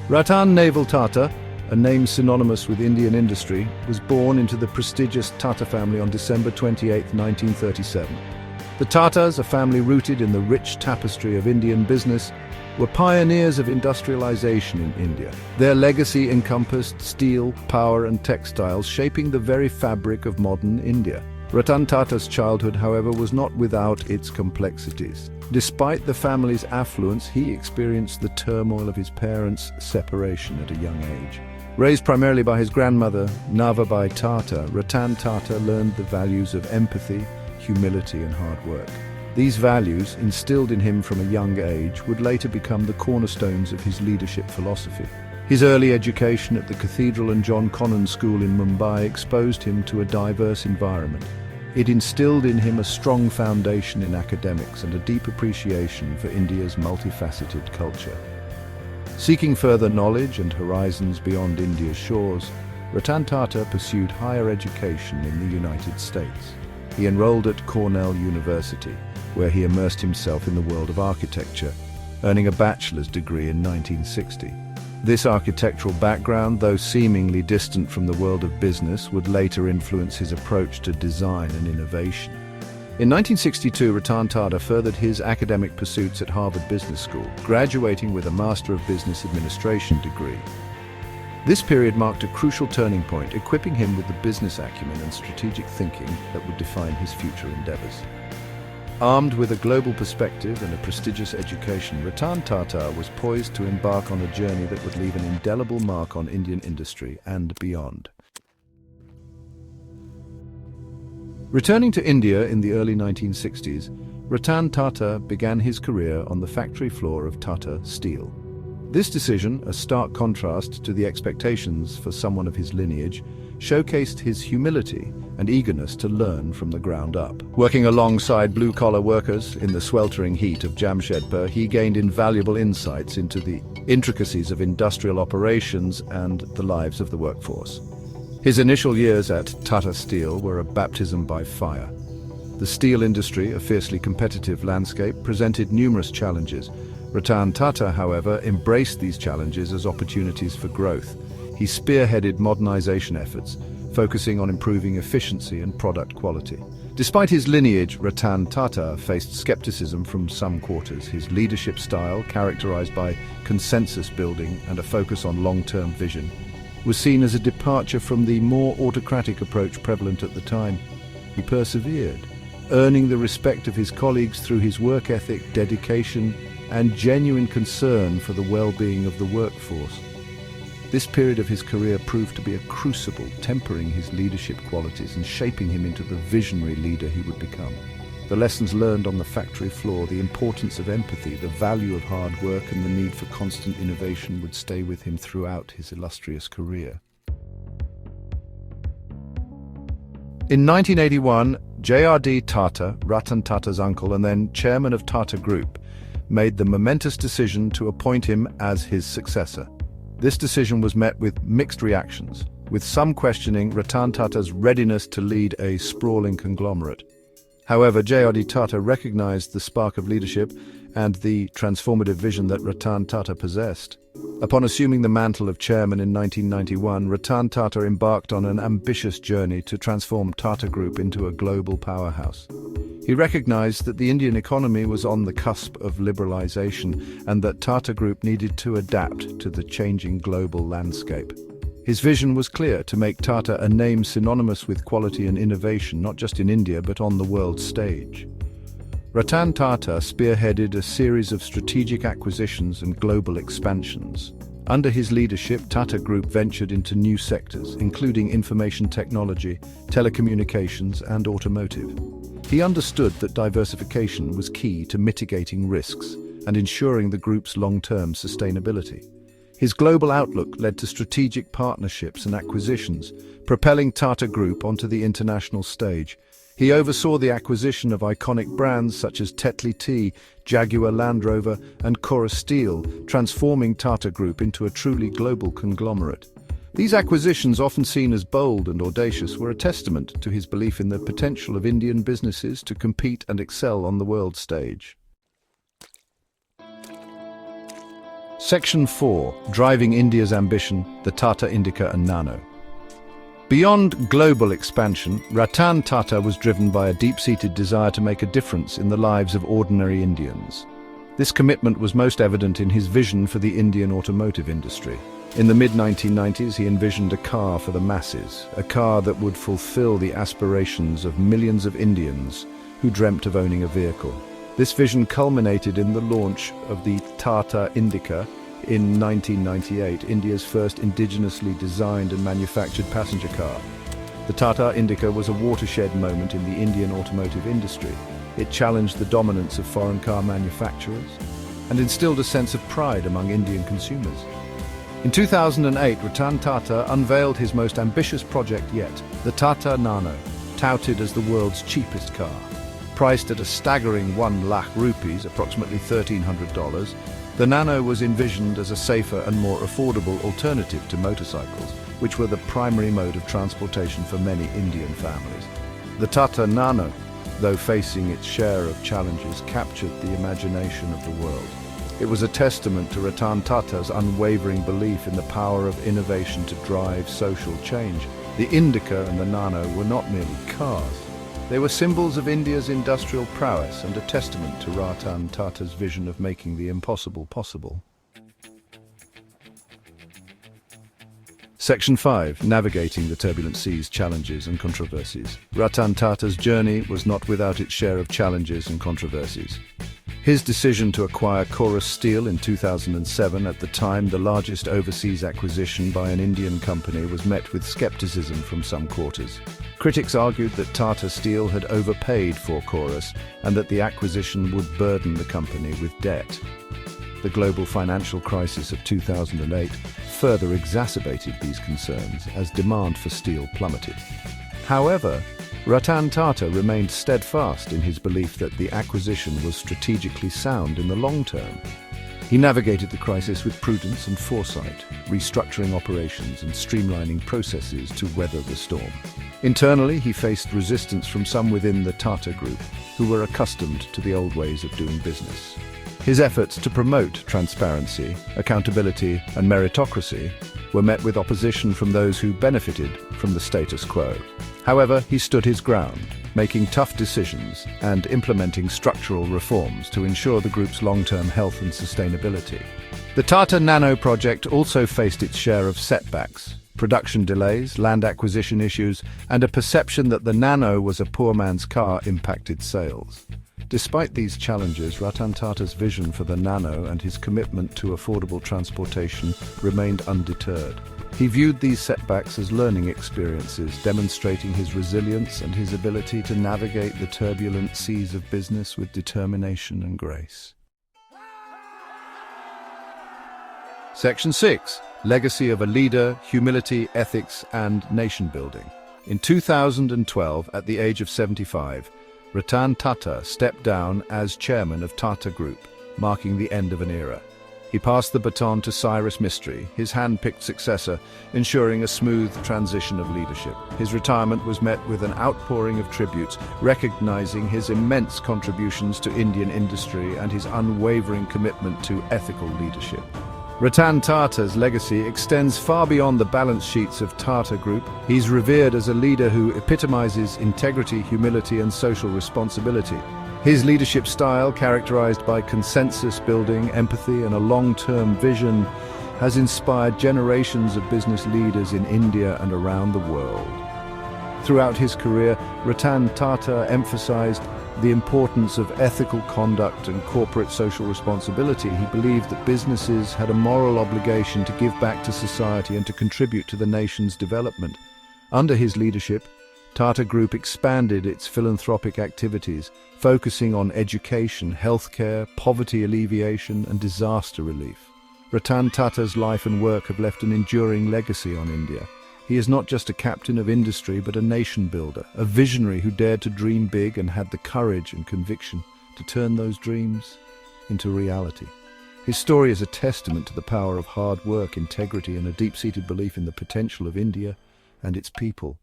Ratan Tata, a name synonymous with Indian industry, was born into the prestigious Tata family on December 28, 1937. The Tatas, a family rooted in the rich tapestry of Indian business, were pioneers of industrialization in India. Their legacy encompassed steel, power and textiles, shaping the very fabric of modern India. Ratan Tata's childhood, however, was not without its complexities. Despite the family's affluence, he experienced the turmoil of his parents' separation at a young age. Raised primarily by his grandmother, Navabai Tata, Ratan Tata learned the values of empathy, humility and hard work. These values, instilled in him from a young age, would later become the cornerstones of his leadership philosophy. His early education at the Cathedral and John Connon School in Mumbai exposed him to a diverse environment. It instilled in him a strong foundation in academics and a deep appreciation for India's multifaceted culture. Seeking further knowledge and horizons beyond India's shores, Ratan Tata pursued higher education in the United States. He enrolled at Cornell University, where he immersed himself in the world of architecture, earning a bachelor's degree in 1960. This architectural background, though seemingly distant from the world of business, would later influence his approach to design and innovation. In 1962, Ratan Tata furthered his academic pursuits at Harvard Business School, graduating with a Master of Business Administration degree. This period marked a crucial turning point, equipping him with the business acumen and strategic thinking that would define his future endeavors. Armed with a global perspective and a prestigious education, Ratan Tata was poised to embark on a journey that would leave an indelible mark on Indian industry and beyond. Returning to India in the early 1960s, Ratan Tata began his career on the factory floor of Tata Steel. This decision, a stark contrast to the expectations for someone of his lineage, showcased his humility and eagerness to learn from the ground up. Working alongside blue-collar workers in the sweltering heat of Jamshedpur, he gained invaluable insights into the intricacies of industrial operations and the lives of the workforce. His initial years at Tata Steel were a baptism by fire. The steel industry, a fiercely competitive landscape, presented numerous challenges. Ratan Tata, however, embraced these challenges as opportunities for growth. He spearheaded modernization efforts, focusing on improving efficiency and product quality. Despite his lineage, Ratan Tata faced skepticism from some quarters. His leadership style, characterized by consensus building and a focus on long-term vision, was seen as a departure from the more autocratic approach prevalent at the time. He persevered, earning the respect of his colleagues through his work ethic, dedication, and genuine concern for the well-being of the workforce. This period of his career proved to be a crucible, tempering his leadership qualities and shaping him into the visionary leader he would become. The lessons learned on the factory floor, the importance of empathy, the value of hard work, and the need for constant innovation would stay with him throughout his illustrious career. In 1981, J.R.D. Tata, Ratan Tata's uncle and then chairman of Tata Group, made the momentous decision to appoint him as his successor. This decision was met with mixed reactions, with some questioning Ratan Tata's readiness to lead a sprawling conglomerate. However, J.R.D. Tata recognized the spark of leadership and the transformative vision that Ratan Tata possessed. Upon assuming the mantle of chairman in 1991, Ratan Tata embarked on an ambitious journey to transform Tata Group into a global powerhouse. He recognized that the Indian economy was on the cusp of liberalization and that Tata Group needed to adapt to the changing global landscape. His vision was clear: to make Tata a name synonymous with quality and innovation, not just in India but on the world stage. Ratan Tata spearheaded a series of strategic acquisitions and global expansions. Under his leadership, Tata Group ventured into new sectors, including information technology, telecommunications, and automotive. He understood that diversification was key to mitigating risks and ensuring the group's long-term sustainability. His global outlook led to strategic partnerships and acquisitions, propelling Tata Group onto the international stage. He oversaw the acquisition of iconic brands such as Tetley Tea, Jaguar-Land Rover, and Tata Steel, transforming Tata Group into a truly global conglomerate. These acquisitions, often seen as bold and audacious, were a testament to his belief in the potential of Indian businesses to compete and excel on the world stage. Section 4. Driving India's Ambition, the Tata Indica and Nano. Beyond global expansion, Ratan Tata was driven by a deep-seated desire to make a difference in the lives of ordinary Indians. This commitment was most evident in his vision for the Indian automotive industry. In the mid-1990s, he envisioned a car for the masses, a car that would fulfill the aspirations of millions of Indians who dreamt of owning a vehicle. This vision culminated in the launch of the Tata Indica in 1998, India's first indigenously designed and manufactured passenger car. The Tata Indica was a watershed moment in the Indian automotive industry. It challenged the dominance of foreign car manufacturers and instilled a sense of pride among Indian consumers. In 2008, Ratan Tata unveiled his most ambitious project yet, the Tata Nano, touted as the world's cheapest car. Priced at a staggering 1 lakh rupees, approximately $1,300, the Nano was envisioned as a safer and more affordable alternative to motorcycles, which were the primary mode of transportation for many Indian families. The Tata Nano, though facing its share of challenges, captured the imagination of the world. It was a testament to Ratan Tata's unwavering belief in the power of innovation to drive social change. The Indica and the Nano were not merely cars. They were symbols of India's industrial prowess and a testament to Ratan Tata's vision of making the impossible possible. Section 5. Navigating the turbulent seas, challenges and controversies. Ratan Tata's journey was not without its share of challenges and controversies. His decision to acquire Tata Steel in 2007, at the time the largest overseas acquisition by an Indian company, was met with skepticism from some quarters. Critics argued that Tata Steel had overpaid for Tata and that the acquisition would burden the company with debt. The global financial crisis of 2008 further exacerbated these concerns as demand for steel plummeted. However, Ratan Tata remained steadfast in his belief that the acquisition was strategically sound in the long term. He navigated the crisis with prudence and foresight, restructuring operations and streamlining processes to weather the storm. Internally, he faced resistance from some within the Tata Group, who were accustomed to the old ways of doing business. His efforts to promote transparency, accountability, and meritocracy were met with opposition from those who benefited from the status quo. However, he stood his ground, making tough decisions and implementing structural reforms to ensure the group's long-term health and sustainability. The Tata Nano project also faced its share of setbacks: production delays, land acquisition issues, and a perception that the Nano was a poor man's car impacted sales. Despite these challenges, Ratan Tata's vision for the Nano and his commitment to affordable transportation remained undeterred. He viewed these setbacks as learning experiences, demonstrating his resilience and his ability to navigate the turbulent seas of business with determination and grace. Section 6. Legacy of a leader, humility, ethics, and nation building. In 2012, at the age of 75, Ratan Tata stepped down as chairman of Tata Group, marking the end of an era. He passed the baton to Cyrus Mistry, his hand-picked successor, ensuring a smooth transition of leadership. His retirement was met with an outpouring of tributes, recognizing his immense contributions to Indian industry and his unwavering commitment to ethical leadership. Ratan Tata's legacy extends far beyond the balance sheets of Tata Group. He's revered as a leader who epitomizes integrity, humility, and social responsibility. His leadership style, characterized by consensus building, empathy, and a long-term vision, has inspired generations of business leaders in India and around the world. Throughout his career, Ratan Tata emphasized the importance of ethical conduct and corporate social responsibility. He believed that businesses had a moral obligation to give back to society and to contribute to the nation's development. Under his leadership, Tata Group expanded its philanthropic activities, focusing on education, healthcare, poverty alleviation, and disaster relief. Ratan Tata's life and work have left an enduring legacy on India. He is not just a captain of industry, but a nation builder, a visionary who dared to dream big and had the courage and conviction to turn those dreams into reality. His story is a testament to the power of hard work, integrity, and a deep-seated belief in the potential of India and its people.